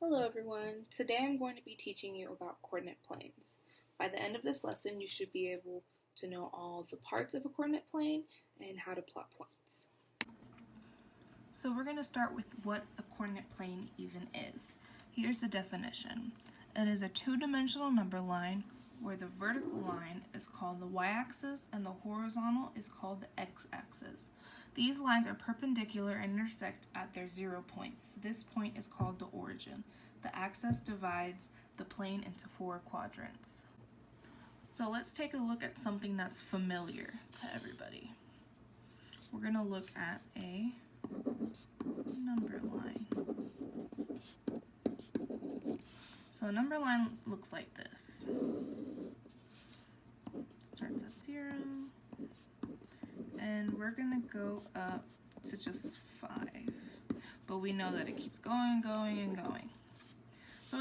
Hello everyone, today I'm going to be teaching you about coordinate planes. By the end of this lesson, you should be able to know all the parts of a coordinate plane and how to plot points. So we're going to start with what a coordinate plane even is. Here's the definition. It is a two-dimensional number line where the vertical line is called the y-axis and the horizontal is called the x-axis. These lines are perpendicular and intersect at their 0 points. This point is called the origin. The axis divides the plane into 4 quadrants. So let's take a look at something that's familiar to everybody. We're going to look at a number line. So a number line looks like this. Starts at 0, and we're going to go up to just 5, but we know that it keeps going, and going. So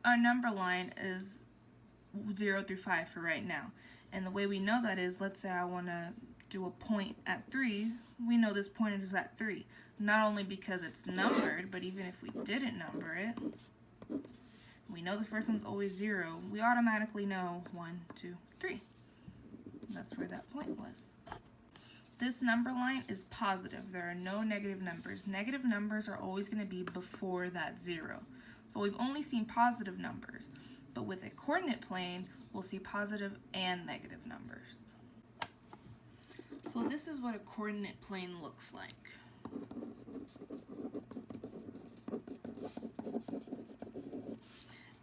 our number line is 0 through 5 for right now, and the way we know that is, let's say I want to do a point at 3, we know this point is at 3, not only because it's numbered, but even if we didn't number it, we know the first one's always 0, we automatically know 1, 2, 3. That's where that point was. This number line is positive. There are no negative numbers. Negative numbers are always going to be before that 0. So we've only seen positive numbers, but with a coordinate plane, we'll see positive and negative numbers. So this is what a coordinate plane looks like.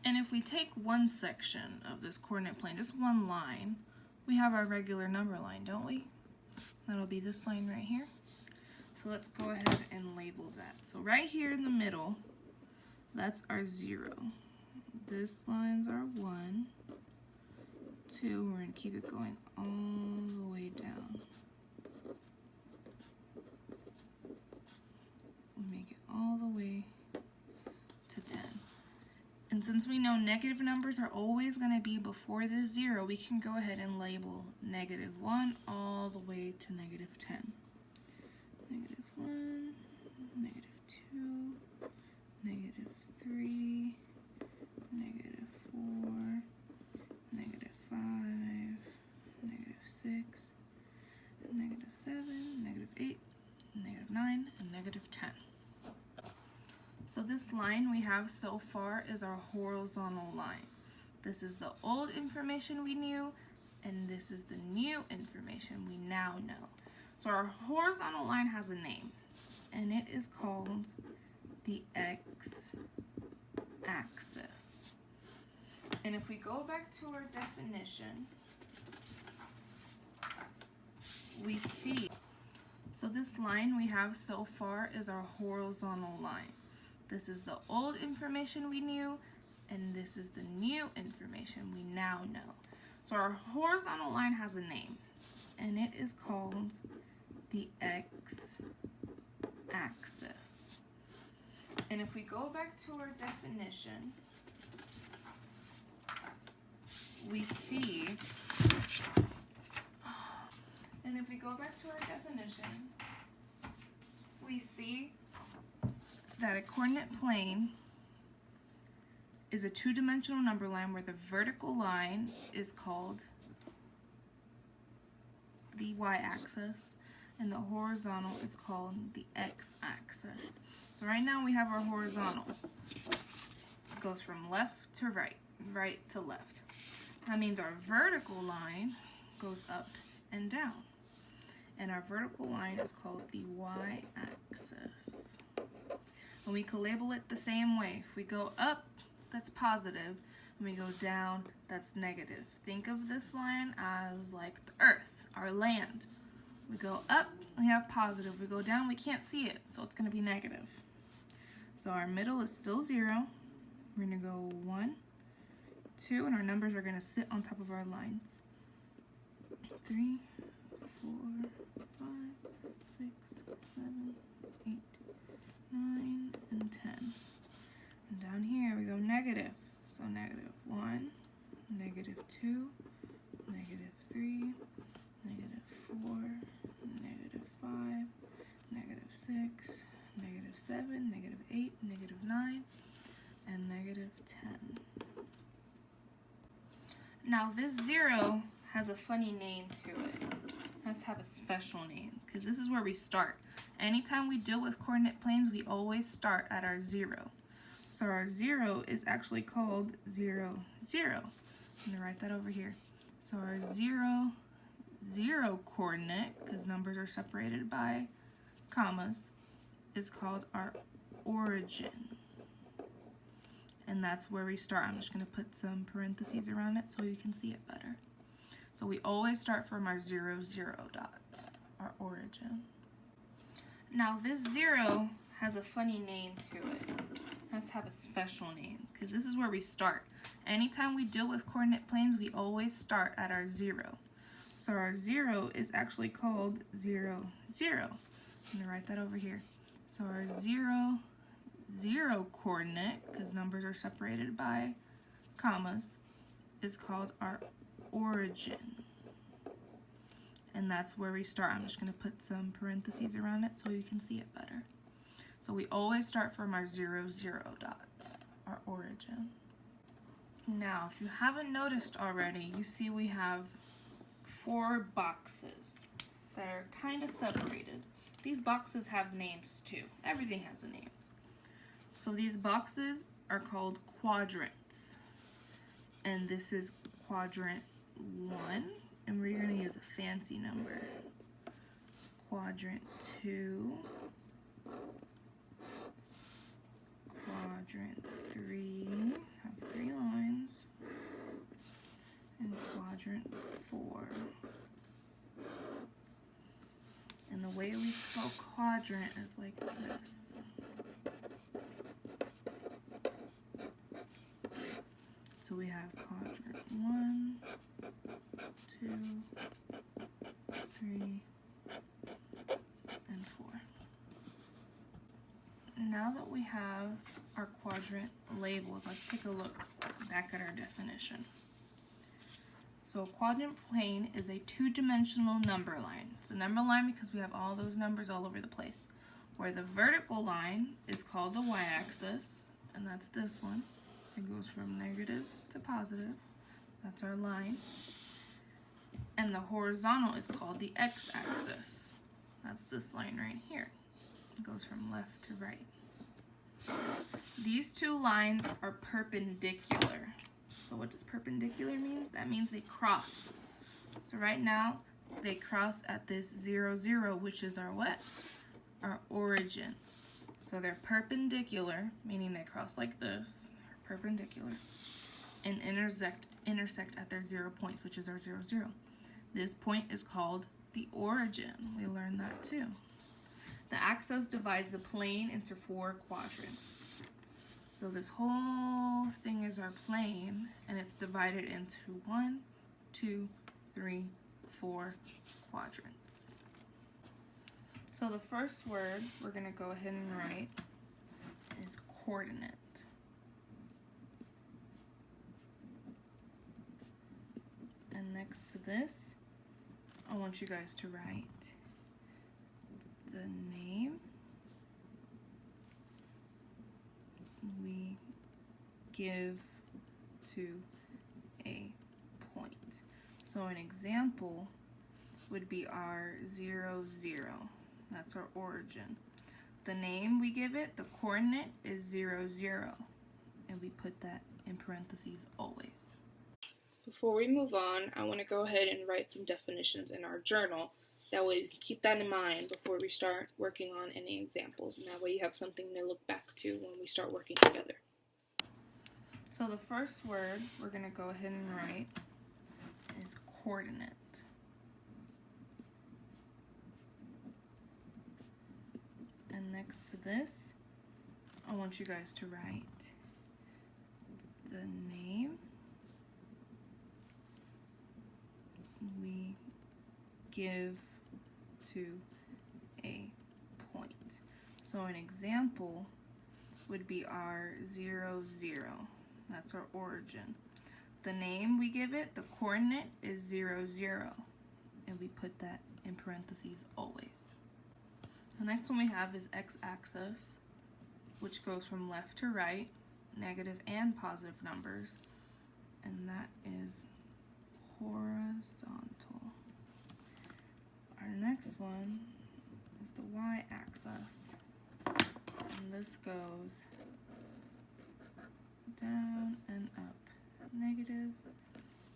And if we take one section of this coordinate plane, just one line, we have our regular number line, don't we? That'll be this line right here. So let's go ahead and label that. So right here in the middle, that's our 0. This line's our 1, 2, we're going to keep it going all the way down. Make it all the way to 10. And since we know negative numbers are always going to be before the 0, we can go ahead and label -1 all the way to -10. -1, -2, -3, -4, -5, -6, -7, -8, -9, and -10. So this line we have so far is our horizontal line. This is the old information we knew, and this is the new information we now know. So our horizontal line has a name, and it is called the x-axis. And if we go back to our definition, we see, so this line we have so far is our horizontal line. This is the old information we knew, and this is the new information we now know. So our horizontal line has a name, and it is called the x-axis. And if we go back to our definition, we see, that a coordinate plane is a two-dimensional number line where the vertical line is called the y-axis and the horizontal is called the x-axis. So right now we have our horizontal. It goes from left to right, right to left. That means our vertical line goes up and down. And our vertical line is called the y-axis. And we can label it the same way. If we go up, that's positive. When we go down, that's negative. Think of this line as like the earth, our land. We go up, we have positive. We go down, we can't see it, so it's going to be negative. So our middle is still 0. We're going to go 1, 2, and our numbers are going to sit on top of our lines. 3, 4, 5, 6, 7, 8, 9, and 10. And down here we go negative. So -1, -2, -3, -4, -5, -6, -7, -8, -9, and -10. Now this 0 has a funny name to it. It has to have a special name because this is where we start. Anytime we deal with coordinate planes, we always start at our 0. So our 0 is actually called 0, 0. I'm going to write that over here. So our 0, 0 coordinate, because numbers are separated by commas, is called our origin. And that's where we start. I'm just going to put some parentheses around it so you can see it better. So we always start from our 0, 0 dot, our origin. Now this 0 has a funny name to it. It has to have a special name because this is where we start. Anytime we deal with coordinate planes, we always start at our 0. So our 0 is actually called 0, 0. I'm going to write that over here. So our 0, 0 coordinate, because numbers are separated by commas, is called our origin. And that's where we start. I'm just going to put some parentheses around it so you can see it better. So we always start from our 0, 0 dot, our origin. Now, if you haven't noticed already, you see we have 4 boxes that are kind of separated. These boxes have names too. Everything has a name. So these boxes are called quadrants. And this is quadrant 1, and we're going to use a fancy number. Quadrant 2. Quadrant 3, have 3 lines, and quadrant 4. And the way we spell quadrant is like this. So we have quadrant 1, 2, 3, and 4. Now that we have our quadrant labeled, let's take a look back at our definition. So a quadrant plane is a 2-dimensional number line. It's a number line because we have all those numbers all over the place. Where the vertical line is called the y-axis, and that's this one. It goes from negative to positive. That's our line. And the horizontal is called the x-axis. That's this line right here. It goes from left to right. These 2 lines are perpendicular. So what does perpendicular mean? That means they cross. So right now, they cross at this 0, 0, which is our what? Our origin. So they're perpendicular, meaning they cross like this, perpendicular, and intersect at their 0 points, which is our 0, 0. This point is called the origin. We learned that too. The axis divides the plane into 4 quadrants. So this whole thing is our plane, and it's divided into 1, 2, 3, 4 quadrants. So the first word we're going to go ahead and write is coordinate. And next to this, I want you guys to write the name we give to a point. So an example would be our 0, 0. That's our origin. The name we give it, the coordinate, is 0, 0. And we put that in parentheses always. Before we move on, I want to go ahead and write some definitions in our journal. That way you can keep that in mind before we start working on any examples. And that way you have something to look back to when we start working together. So the first word we're going to go ahead and write is coordinate. And next to this, I want you guys to write the name we give to a point. So an example would be our 0, 0. That's our origin. The name we give it, the coordinate, is 0, 0. And we put that in parentheses always. The next one we have is x-axis, which goes from left to right. negative and positive numbers, and that is horizontal. Our next one is the y-axis, and this goes down and up, negative,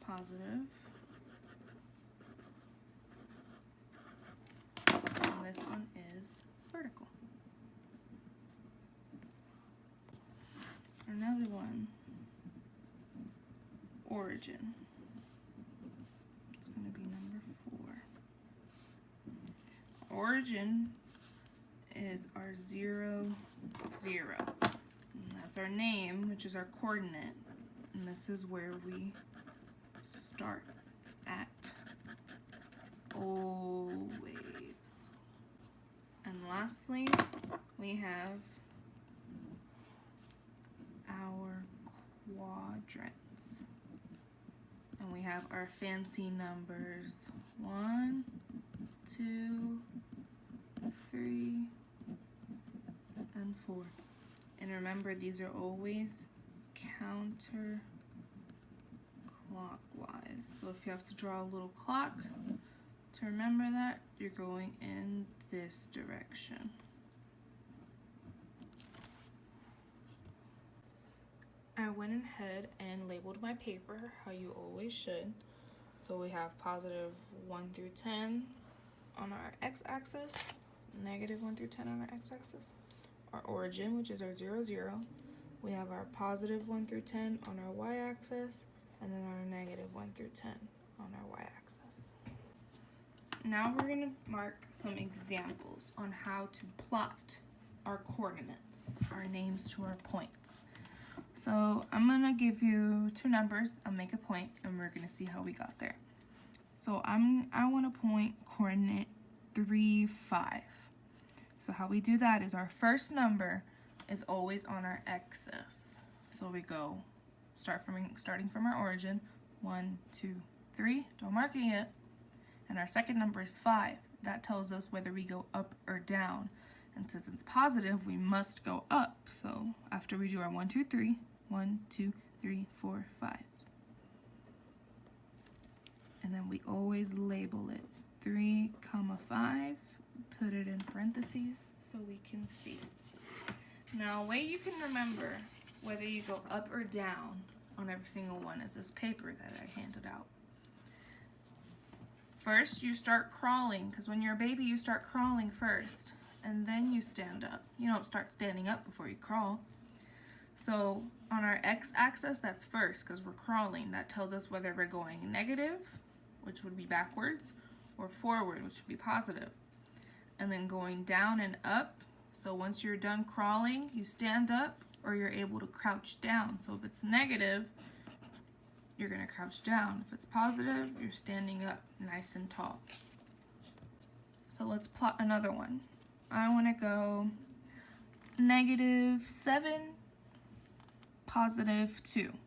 positive, and this one is vertical. Another one, origin. It's going to be number 4. Origin is our 0, 0. And that's our name, which is our coordinate. And this is where we start at, always. And lastly, we have our quadrants. And we have our fancy numbers 1, 2, 3, and 4. And remember, these are always counterclockwise. So if you have to draw a little clock to remember that, you're going in this direction. I went ahead and labeled my paper how you always should. So we have positive 1 through 10 on our x-axis, negative 1 through 10 on our x-axis. Our origin, which is our 0, 0. We have our positive 1 through 10 on our y-axis, and then our negative 1 through 10 on our y-axis. Now we're going to mark some examples on how to plot our coordinates, our names to our points. So I'm going to give you 2 numbers, I'll make a point, and we're going to see how we got there. So I want to point coordinate 3, 5. So how we do that is our first number is always on our axis. So we go starting from our origin, 1, 2, 3, don't mark it yet. And our second number is 5. That tells us whether we go up or down. And since it's positive, we must go up. So after we do our 1, 2, 3, 1, 2, 3, 4, 5. And then we always label it 3, 5, put it in parentheses so we can see. Now, a way you can remember whether you go up or down on every single one is this paper that I handed out. First, you start crawling, because when you're a baby, you start crawling first, and then you stand up. You don't start standing up before you crawl. So on our x-axis, that's first, because we're crawling. That tells us whether we're going negative, which would be backwards, or forward, which would be positive. And then going down and up, so once you're done crawling, you stand up, or you're able to crouch down. So if it's negative, you're going to crouch down. If it's positive, you're standing up nice and tall. So let's plot another one. I want to go -7, +2.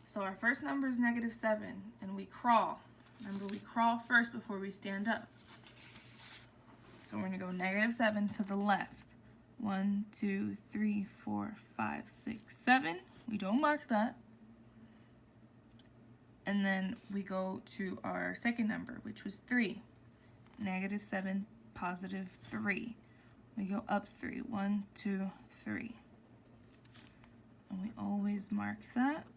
So our first number is -7, and we crawl. Remember, we crawl first before we stand up. So we're going to go -7 to the left. 1, 2, 3, 4, 5, 6, 7. We don't mark that. And then we go to our second number, which was 3. -7, +3. We go up 3. 1, 2, 3. And we always mark that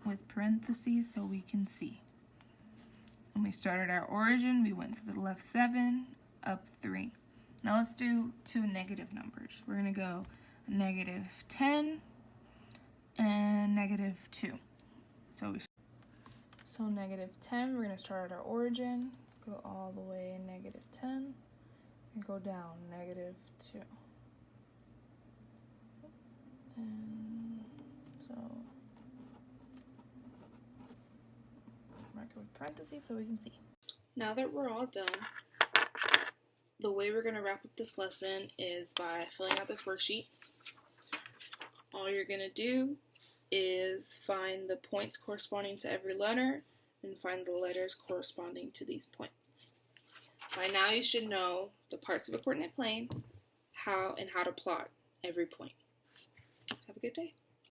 with parentheses so we can see. When we started our origin, we went to the left 7, up 3. Now let's do 2 negative numbers. We're going to go -10 and -2. So -10, we're going to start at our origin, go all the way -10, and go down -2. And so mark it with parentheses so we can see. Now that we're all done, the way we're going to wrap up this lesson is by filling out this worksheet. All you're going to do is find the points corresponding to every letter and find the letters corresponding to these points. By now you should know the parts of a coordinate plane, how to plot every point. Have a good day.